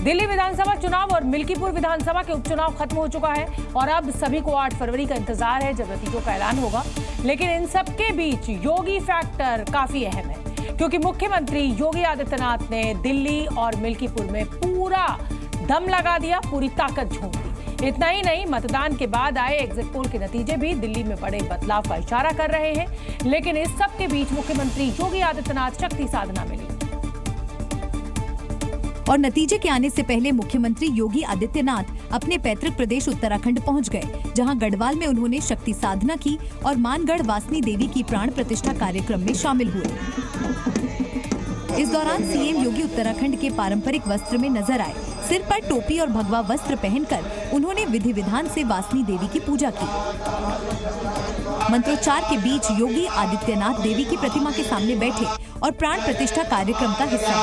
दिल्ली विधानसभा चुनाव और मिल्कीपुर विधानसभा के उपचुनाव खत्म हो चुका है और अब सभी को 8 फरवरी का इंतजार है जब नतीजों का ऐलान होगा। लेकिन इन सब के बीच योगी फैक्टर काफी अहम है, क्योंकि मुख्यमंत्री योगी आदित्यनाथ ने दिल्ली और मिल्कीपुर में पूरा दम लगा दिया, पूरी ताकत झोंक दी। इतना ही नहीं, मतदान के बाद आए एग्जिट पोल के नतीजे भी दिल्ली में बड़े बदलाव का इशारा कर रहे हैं। लेकिन इस सब के बीच मुख्यमंत्री योगी आदित्यनाथ शक्ति साधना में ली और नतीजे के आने से पहले मुख्यमंत्री योगी आदित्यनाथ अपने पैतृक प्रदेश उत्तराखंड पहुंच गए, जहां गढ़वाल में उन्होंने शक्ति साधना की और मानगढ़ वासनी देवी की प्राण प्रतिष्ठा कार्यक्रम में शामिल हुए। इस दौरान सीएम योगी उत्तराखंड के पारंपरिक वस्त्र में नजर आए। सिर पर टोपी और भगवा वस्त्र पहनकर उन्होंने विधि विधान से वासनी देवी की पूजा की। मंत्रोच्चार के बीच योगी आदित्यनाथ देवी की प्रतिमा के सामने बैठे और प्राण प्रतिष्ठा कार्यक्रम का हिस्सा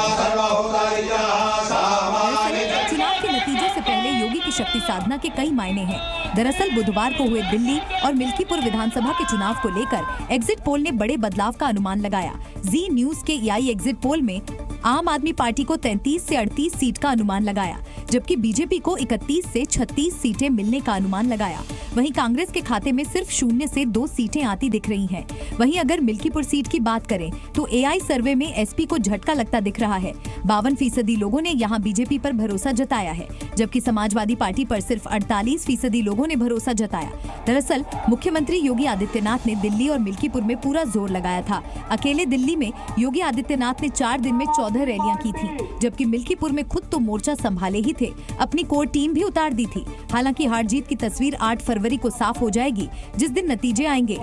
बने। चुनाव के नतीजों से पहले योगी की शक्ति साधना के कई मायने हैं। दरअसल बुधवार को हुए दिल्ली और मिल्कीपुर विधानसभा के चुनाव को लेकर एग्जिट पोल ने बड़े बदलाव का अनुमान लगाया। जी न्यूज के EI एग्जिट पोल में आम आदमी पार्टी को 33 से 38 सीट का अनुमान लगाया, जबकि बीजेपी को 31 से 36 सीटें मिलने का अनुमान लगाया। वहीं कांग्रेस के खाते में सिर्फ 0 से 2 सीटें आती दिख रही हैं। वहीं अगर मिल्कीपुर सीट की बात करें तो AI सर्वे में SP को झटका लगता दिख रहा है। 52% लोगों ने यहां बीजेपी पर भरोसा जताया है, जबकि समाजवादी पार्टी पर सिर्फ 48% लोगों ने भरोसा जताया। दरअसल मुख्यमंत्री योगी आदित्यनाथ ने दिल्ली और मिल्कीपुर में पूरा जोर लगाया था। अकेले दिल्ली में योगी आदित्यनाथ ने 4 दिन में 14 रैलियां की थी, जबकि मिल्कीपुर में खुद तो मोर्चा संभाले ही थे, अपनी कोर टीम भी उतार दी थी। हालांकि हार जीत की तस्वीर 8 फरवरी को साफ हो जाएगी, जिस दिन नतीजे आएंगे।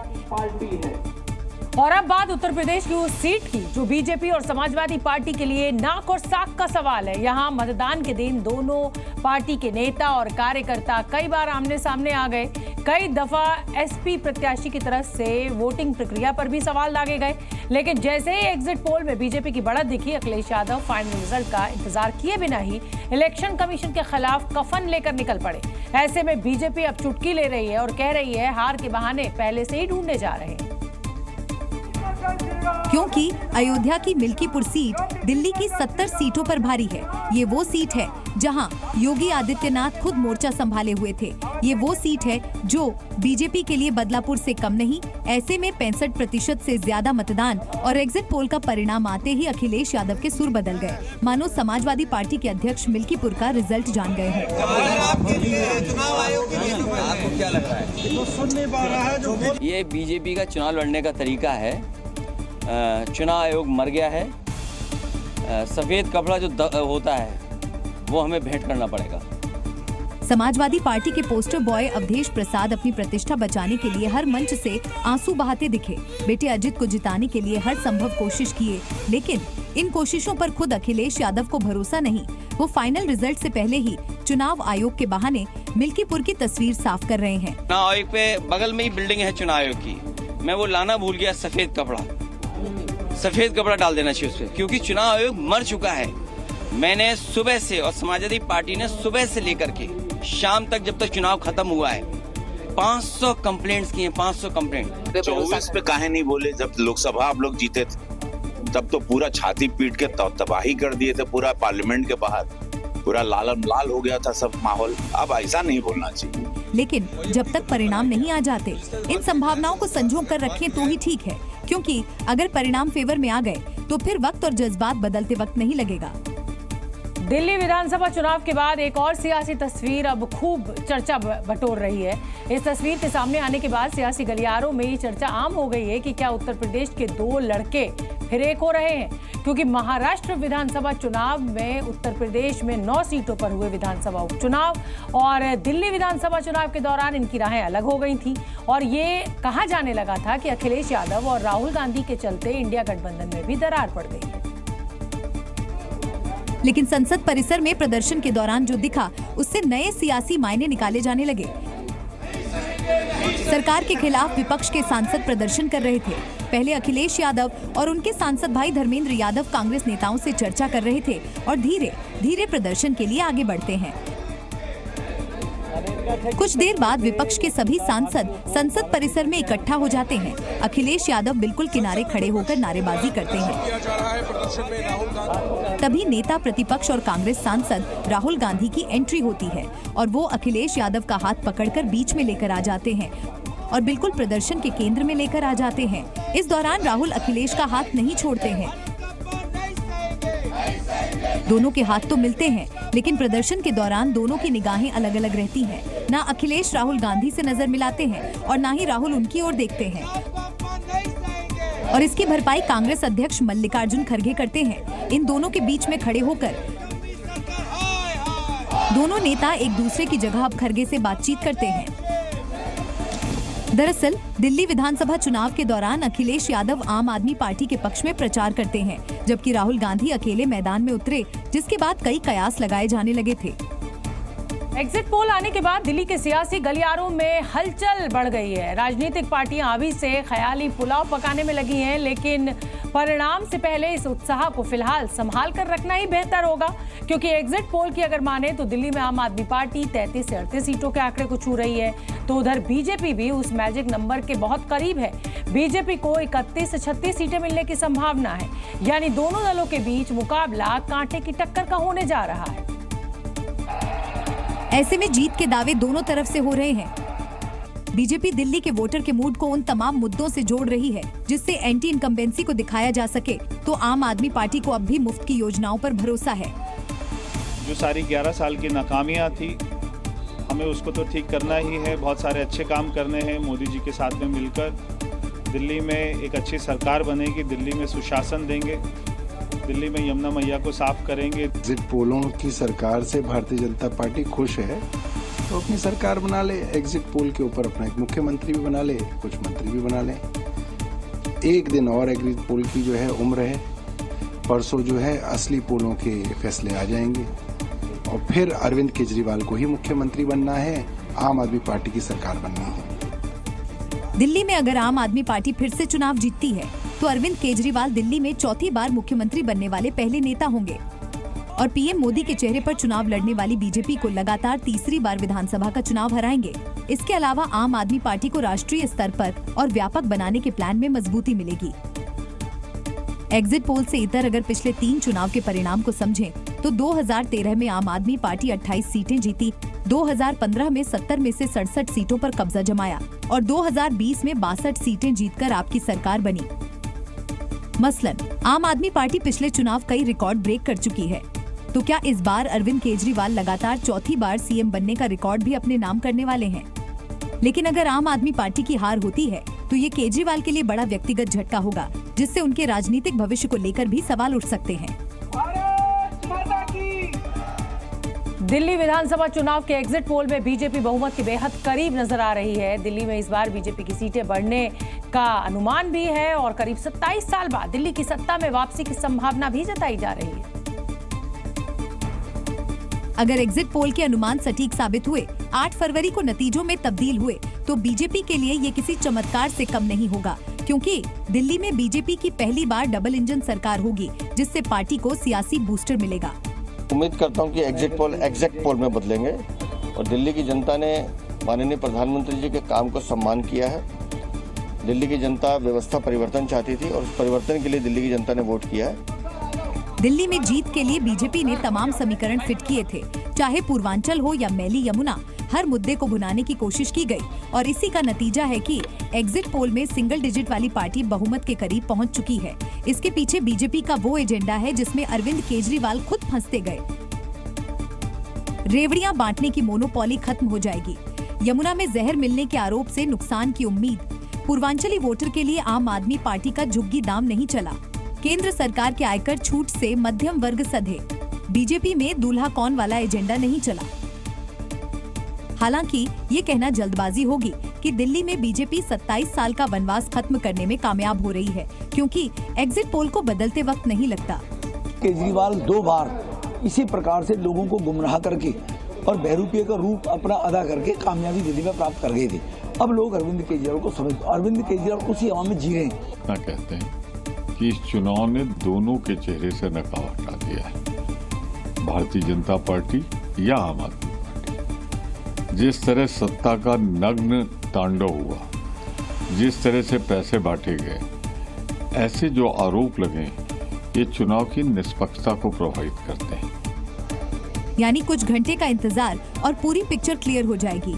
और अब बात उत्तर प्रदेश की उस सीट की जो बीजेपी और समाजवादी पार्टी के लिए नाक और साख का सवाल है। यहाँ मतदान के दिन दोनों पार्टी के नेता और कार्यकर्ता कई बार आमने सामने आ गए। कई दफा SP प्रत्याशी की तरफ से वोटिंग प्रक्रिया पर भी सवाल दागे गए। लेकिन जैसे ही एग्जिट पोल में बीजेपी की बढ़त दिखी, अखिलेश यादव फाइनल रिजल्ट का इंतजार किए बिना ही इलेक्शन कमीशन के खिलाफ कफन लेकर निकल पड़े। ऐसे में बीजेपी अब चुटकी ले रही है और कह रही है हार के बहाने पहले से ही ढूंढने जा रहे हैं, क्योंकि अयोध्या की मिल्कीपुर सीट दिल्ली की 70 सीटों पर भारी है। ये वो सीट है जहां योगी आदित्यनाथ खुद मोर्चा संभाले हुए थे। ये वो सीट है जो बीजेपी के लिए बदलापुर से कम नहीं। ऐसे में 65% से ज्यादा मतदान और एग्जिट पोल का परिणाम आते ही अखिलेश यादव के सुर बदल गए, मानो समाजवादी पार्टी के अध्यक्ष मिल्कीपुर का रिजल्ट जान गए हैं। आपको क्या लग रहा है? ये बीजेपी का चुनाव लड़ने का तरीका है। चुनाव आयोग मर गया है। सफेद कपड़ा जो होता है वो हमें भेंट करना पड़ेगा। समाजवादी पार्टी के पोस्टर बॉय अवधेश प्रसाद अपनी प्रतिष्ठा बचाने के लिए हर मंच से आंसू बहाते दिखे। बेटे अजित को जिताने के लिए हर संभव कोशिश किए, लेकिन इन कोशिशों पर खुद अखिलेश यादव को भरोसा नहीं। वो फाइनल रिजल्ट से पहले ही चुनाव आयोग के बहाने मिल्कीपुर की तस्वीर साफ कर रहे हैं। चुनाव आयोग पे बगल में ही बिल्डिंग है चुनाव आयोग की, मैं वो लाना भूल गया। सफेद कपड़ा डाल देना चाहिए उस पर, क्योंकि चुनाव आयोग मर चुका है। मैंने सुबह से और समाजवादी पार्टी ने सुबह से लेकर के शाम तक, जब तक चुनाव खत्म हुआ है, 500 कंप्लेंट्स किए। 500 कंप्लेंट 24 पे काहे नहीं बोले? जब लोकसभा आप लोग जीते थे तब तो पूरा छाती पीट के तबाही कर दिए थे। पूरा पार्लियामेंट के बाहर पूरा लाल हो गया था सब माहौल। अब ऐसा नहीं बोलना चाहिए। लेकिन जब तक परिणाम नहीं आ जाते, इन संभावनाओं को संजो कर रखें तो ही ठीक है, क्योंकि अगर परिणाम फेवर में आ गए तो फिर वक्त और जज्बात बदलते वक्त नहीं लगेगा। दिल्ली विधानसभा चुनाव के बाद एक और सियासी तस्वीर अब खूब चर्चा बटोर रही है। इस तस्वीर के सामने आने के बाद सियासी गलियारों में ये चर्चा आम हो गई है कि क्या उत्तर प्रदेश के 2 लड़के फिर एक हो रहे हैं, क्योंकि महाराष्ट्र विधानसभा चुनाव में उत्तर प्रदेश में 9 सीटों पर हुए विधानसभा उपचुनाव और दिल्ली विधानसभा चुनाव के दौरान इनकी राहें अलग हो गई थी और ये कहा जाने लगा था कि अखिलेश यादव और राहुल गांधी के चलते इंडिया गठबंधन में भी दरार पड़ गई है। लेकिन संसद परिसर में प्रदर्शन के दौरान जो दिखा, उससे नए सियासी मायने निकाले जाने लगे। सरकार के खिलाफ विपक्ष के सांसद प्रदर्शन कर रहे थे। पहले अखिलेश यादव और उनके सांसद भाई धर्मेंद्र यादव कांग्रेस नेताओं से चर्चा कर रहे थे और धीरे धीरे प्रदर्शन के लिए आगे बढ़ते हैं। कुछ देर बाद विपक्ष के सभी सांसद संसद परिसर में इकट्ठा हो जाते हैं। अखिलेश यादव बिल्कुल किनारे खड़े होकर नारेबाजी करते हैं। तभी नेता प्रतिपक्ष और कांग्रेस सांसद राहुल गांधी की एंट्री होती है और वो अखिलेश यादव का हाथ पकड़कर बीच में लेकर आ जाते हैं और बिल्कुल प्रदर्शन के केंद्र में लेकर आ जाते हैं। इस दौरान राहुल अखिलेश का हाथ नहीं छोड़ते हैं। दोनों के हाथ तो मिलते हैं, लेकिन प्रदर्शन के दौरान दोनों की निगाहें अलग अलग रहती हैं। ना अखिलेश राहुल गांधी से नजर मिलाते हैं और ना ही राहुल उनकी ओर देखते हैं। और इसकी भरपाई कांग्रेस अध्यक्ष मल्लिकार्जुन खड़गे करते हैं। इन दोनों के बीच में खड़े होकर दोनों नेता एक दूसरे की जगह अब खड़गे से बातचीत करते हैं। दरअसल दिल्ली विधानसभा चुनाव के दौरान अखिलेश यादव आम आदमी पार्टी के पक्ष में प्रचार करते हैं, जबकि राहुल गांधी अकेले मैदान में उतरे, जिसके बाद कई कयास लगाए जाने लगे थे। एग्जिट पोल आने के बाद दिल्ली के सियासी गलियारों में हलचल बढ़ गई है। राजनीतिक पार्टियां अभी से ख्याली पुलाव पकाने में लगी हैं, लेकिन परिणाम से पहले इस उत्साह को फिलहाल संभाल कर रखना ही बेहतर होगा, क्योंकि एग्जिट पोल की अगर माने तो दिल्ली में आम आदमी पार्टी 33 से 38 सीटों के आंकड़े को छू रही है, तो उधर बीजेपी भी उस मैजिक नंबर के बहुत करीब है। बीजेपी को 31 से 36 सीटें मिलने की संभावना है, यानी दोनों दलों के बीच मुकाबला कांटे की टक्कर का होने जा रहा है। ऐसे में जीत के दावे दोनों तरफ से हो रहे हैं। बीजेपी दिल्ली के वोटर के मूड को उन तमाम मुद्दों से जोड़ रही है जिससे एंटी इनकम्बेंसी को दिखाया जा सके, तो आम आदमी पार्टी को अब भी मुफ्त की योजनाओं पर भरोसा है। जो सारी 11 साल की नाकामियां थी, हमें उसको तो ठीक करना ही है। बहुत सारे अच्छे काम करने हैं। मोदी जी के साथ में मिलकर दिल्ली में एक अच्छी सरकार बनेगी, दिल्ली में सुशासन देंगे, दिल्ली में यमुना मैया को साफ करेंगे। एग्जिट पोलों की सरकार से भारतीय जनता पार्टी खुश है, तो अपनी सरकार बना ले। एग्जिट पोल के ऊपर अपना एक मुख्यमंत्री भी बना ले, कुछ मंत्री भी बना ले। एक दिन और एग्जिट पोल की जो है उम्र है। परसों जो है असली पोलों के फैसले आ जाएंगे और फिर अरविंद केजरीवाल को ही मुख्यमंत्री बनना है, आम आदमी पार्टी की सरकार बननी है। दिल्ली में अगर आम आदमी पार्टी फिर से चुनाव जीतती है तो अरविंद केजरीवाल दिल्ली में चौथी बार मुख्यमंत्री बनने वाले पहले नेता होंगे और पीएम मोदी के चेहरे पर चुनाव लड़ने वाली बीजेपी को लगातार तीसरी बार विधानसभा का चुनाव हराएंगे। इसके अलावा आम आदमी पार्टी को राष्ट्रीय स्तर पर और व्यापक बनाने के प्लान में मजबूती मिलेगी। एग्जिट पोल से इतर अगर पिछले 3 चुनाव के परिणाम को समझें तो 2013 में आम आदमी पार्टी 28 सीटें जीती, 2015 में 70 में से 67 सीटों पर कब्जा जमाया और 2020 में 62 सीटें जीतकर आपकी सरकार बनी। मसलन आम आदमी पार्टी पिछले चुनाव कई रिकॉर्ड ब्रेक कर चुकी है, तो क्या इस बार अरविंद केजरीवाल लगातार चौथी बार सीएम बनने का रिकॉर्ड भी अपने नाम करने वाले हैं? लेकिन अगर आम आदमी पार्टी की हार होती है तो ये केजरीवाल के लिए बड़ा व्यक्तिगत झटका होगा, जिससे उनके राजनीतिक भविष्य को लेकर भी सवाल उठ सकते हैं। दिल्ली विधानसभा चुनाव के एग्जिट पोल में बीजेपी बहुमत के बेहद करीब नजर आ रही है। दिल्ली में इस बार बीजेपी की सीटें बढ़ने का अनुमान भी है और करीब 27 साल बाद दिल्ली की सत्ता में वापसी की संभावना भी जताई जा रही है। अगर एग्जिट पोल के अनुमान सटीक साबित हुए, 8 फरवरी को नतीजों में तब्दील हुए, तो बीजेपी के लिए ये किसी चमत्कार से कम नहीं होगा, क्योंकि दिल्ली में बीजेपी की पहली बार डबल इंजन सरकार होगी, जिससे पार्टी को सियासी बूस्टर मिलेगा। उम्मीद करता हूं कि एग्जिट पोल एग्जैक्ट पोल में बदलेंगे और दिल्ली की जनता ने माननीय प्रधानमंत्री जी के काम को सम्मान किया है। दिल्ली की जनता व्यवस्था परिवर्तन चाहती थी और उस परिवर्तन के लिए दिल्ली की जनता ने वोट किया है। दिल्ली में जीत के लिए बीजेपी ने तमाम समीकरण फिट किए थे, चाहे पूर्वांचल हो या मैली यमुना, हर मुद्दे को भुनाने की कोशिश की गई और इसी का नतीजा है कि एग्जिट पोल में सिंगल डिजिट वाली पार्टी बहुमत के करीब पहुंच चुकी है। इसके पीछे बीजेपी का वो एजेंडा है जिसमें अरविंद केजरीवाल खुद फंसते गए। रेवड़ियां बांटने की मोनोपोली खत्म हो जाएगी। यमुना में जहर मिलने के आरोप से नुकसान की उम्मीद। पूर्वांचली वोटर के लिए आम आदमी पार्टी का झुग्गी दाम नहीं चला। केंद्र सरकार के आयकर छूट से मध्यम वर्ग सधे। बीजेपी में दूल्हा कौन वाला एजेंडा नहीं चला। हालांकि ये कहना जल्दबाजी होगी कि दिल्ली में बीजेपी 27 साल का वनवास खत्म करने में कामयाब हो रही है, क्योंकि एग्जिट पोल को बदलते वक्त नहीं लगता। केजरीवाल 2 बार इसी प्रकार से लोगों को गुमराह करके और बहरूपिये का रूप अपना अदा करके कामयाबी दिल्ली में प्राप्त कर गए थे। अब लोग अरविंद केजरीवाल को समझ, अरविंद केजरीवाल उसी हवा में जी रहे हैं। कहते हैं कि इस चुनाव ने दोनों के चेहरे से नकाब हटा दिया है, भारतीय जनता पार्टी या आम आदमी पार्टी। जिस तरह सत्ता का नग्न तांडव हुआ, जिस तरह से पैसे बांटे गए, ऐसे जो आरोप लगे, ये चुनाव की निष्पक्षता को प्रभावित करते हैं। यानी कुछ घंटे का इंतजार और पूरी पिक्चर क्लियर हो जाएगी।